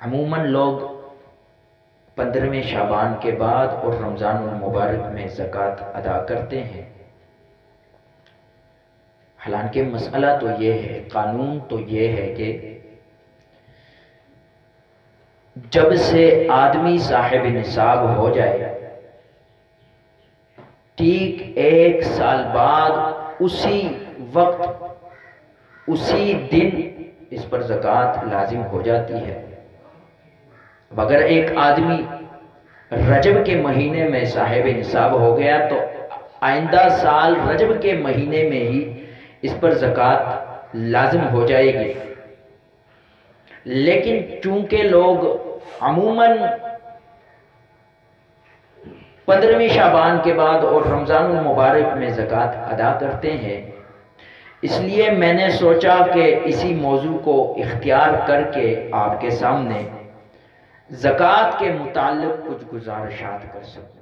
عموماً لوگ 15ویں شعبان کے بعد اور رمضان المبارک میں زکوٰۃ ادا کرتے ہیں۔ حالانکہ مسئلہ تو یہ ہے، قانون تو یہ ہے کہ جب سے آدمی صاحب نصاب ہو جائے، ٹھیک 1 سال بعد اسی وقت اسی دن اس پر زکوٰۃ لازم ہو جاتی ہے۔ اگر ایک آدمی رجب کے مہینے میں صاحب نصاب ہو گیا تو آئندہ سال رجب کے مہینے میں ہی اس پر زکوٰۃ لازم ہو جائے گی۔ لیکن چونکہ لوگ عموماً 15ویں شعبان کے بعد اور رمضان المبارک میں زکوٰۃ ادا کرتے ہیں، اس لیے میں نے سوچا کہ اسی موضوع کو اختیار کر کے آپ کے سامنے زکوٰۃ کے متعلق کچھ گزارشات کر سکوں۔